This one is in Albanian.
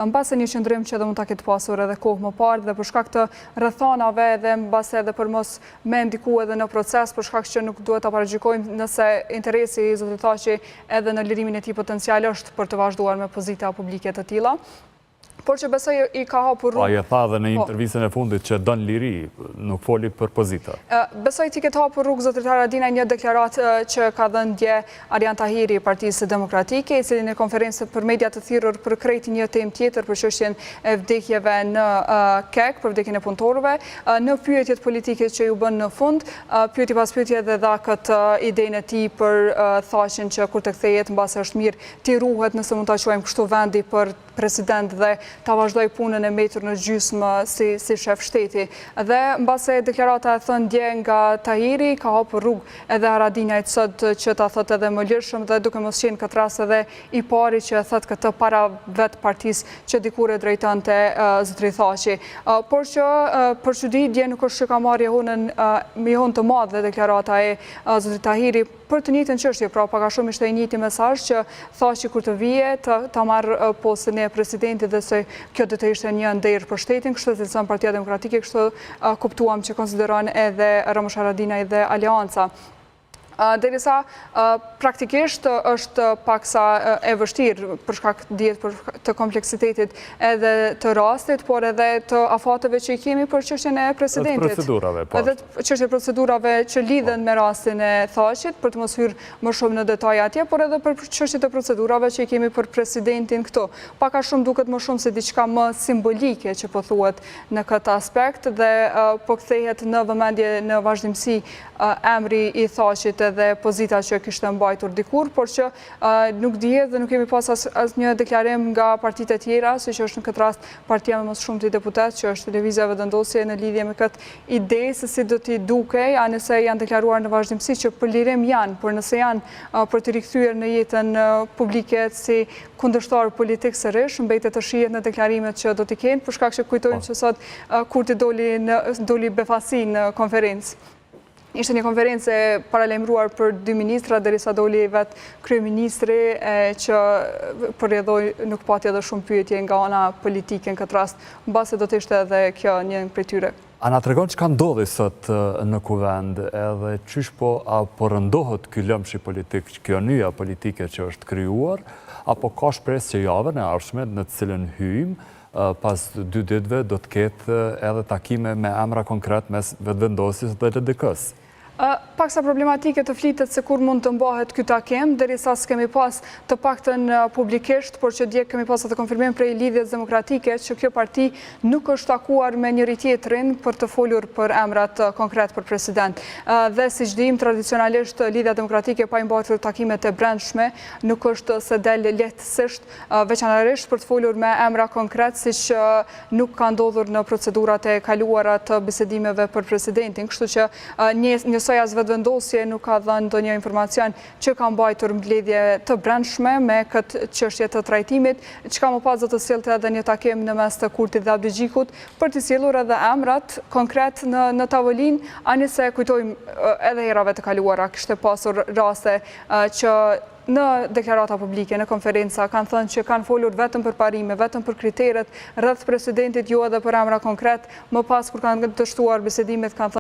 Në base një qëndrim që edhe mund të ketë pasur edhe kohë më parë dhe për shkak të rrethonave dhe në base edhe për mos me ndiku edhe në proces, për shkak që nuk duhet të paragjykojmë nëse interesi i zotit Thaçi edhe në lirimin e tij potencial është për të vazhduar me pozita publike të tilla. Por që besoj i ka hapur rrugë. A je tha dhe në intervistën e fundit që don liri, nuk foli për pozita. Besoj ti ketë hapur rrugë zotëtar Haradinaj një deklarat që ka dhënë dje Arjan Tahiri i Partisë Demokratike, i cili në konferencë për media të thirrur për krejt një temë tjetër për çështjen e vdekjeve në KEK, për vdekjen e punëtorëve, në pyetjet politike që ju bën në fund, pyetje pas pyetje dhe dha këtë idenë e tij për Thaçin që kur të kthehet mbase është mirë ti ruhet nëse mund ta quajmë kështu vendi për president dhe ta vazhdoj punën e metur në gjysmë si shef shteti. Dhe mbase deklarata e thënë dje nga Tahiri, ka hapur rrugë edhe Haradinajt sot që ta thot edhe më lirshëm dhe duke mos qenë këtë rast edhe i pari që e thot këtë para vetë partisë që dikur e drejtonte zotri Thaçi. Por që për çudi dje nuk është që ka marrë jehun të madh dhe deklarata e zotrit Tahiri për të njëjtën çështje, pra pak a shumë ishte i njëjti mesazh që Thaçi kur të vije ta marrë postën e presidentit dhe se kjo do të ishte një nder për shtetin, kështu të thënë Partia Demokratike, kështu kuptuam që konsideron edhe Ramush Haradinaj dhe Aleanca. Derisa praktikisht është paksa e vështirë për shkak të kompleksitetit edhe të rastit, por edhe të afateve që i kemi për çështjen e presidentit. Procedurave, po. Edhe çështje procedurave që lidhen me rastin e Thaçit, për të mos hyrë më shumë në detaj atje, por edhe për çështjet e procedurave që i kemi për presidentin këtu. Pak a shumë duket më shumë se diçka më simbolike që po thuhet në këtë aspekt dhe po kthehet në vëmendje në vazhdimsi emri i Thaçit dhe pozita që kishte mbajtur dikur, por që nuk dihet dhe nuk kemi pas asnjë deklarim nga partitë e tjera, siç është në këtë rast partia me më shumë të deputet, që është Lëvizja Vendosje në lidhje me këtë ide se si do t'i dukej, a nëse janë deklaruar në vazhdimsi që për lirim janë, por nëse janë për të rikthyer në jetën publike si kundërshtar politik sërish, mbetet të shihet në deklarimet që do t'i kenë, për shkak që kujtojmë që sot kur t'i doli befasi në konferencë. Ishte një konferencë e paralajmëruar për 2 ministra, derisa doli vetë kryeministri që përrjedhoi nuk pati edhe shumë pyetje nga ana politike në këtë rast, mbase do të ishte edhe kjo një prej tyre. A na tregon çka ndodhi sot në kuvend, edhe çysh apo rëndohet ky lëmshi politik, kjo nyja politike që është krijuar, apo ka shpresë që javën e ardhshme në të cilën hyjmë pas 2 ditëve do të ketë edhe takime me emra konkret mes Vendosjes dhe LDK-s. Paksa problematike të flitet se kur mund të mbahet ky takim, derisa s'kemi pas të paktën publikisht, por që dje kemi pas të konfirmim prej Lidhjes Demokratike që kjo parti nuk është takuar me njëri tjetrin për të folur për emrat konkret për president. Dhe siç dim, tradicionalisht Lidhja Demokratike pa i mbatur takimet e brendshme nuk është se del lehtësisht, veçanërisht për të folur me emra konkret, siç nuk ka ndodhur në procedurat e kaluara të bisedimeve për presidentin, kështu që njësoj as Vendosje nuk ka dhënë ndonjë informacion që ka mbajtur mbledhje të brendshme me këtë çështje të trajtimit, çka më pas do të sillte edhe një takim në mes të Kurtit dhe Abdigjikut për të sjellur edhe emrat konkret në tavolinë, anëse kujtojmë edhe herave të kaluara kishte pasur raste që në deklarata publike, në konferenca, kanë thënë që kanë folur vetëm për parime, vetëm për kriteret rreth presidentit, jo edhe për emra konkret, më pas kur kanë të shtuar bisedimet kanë thënë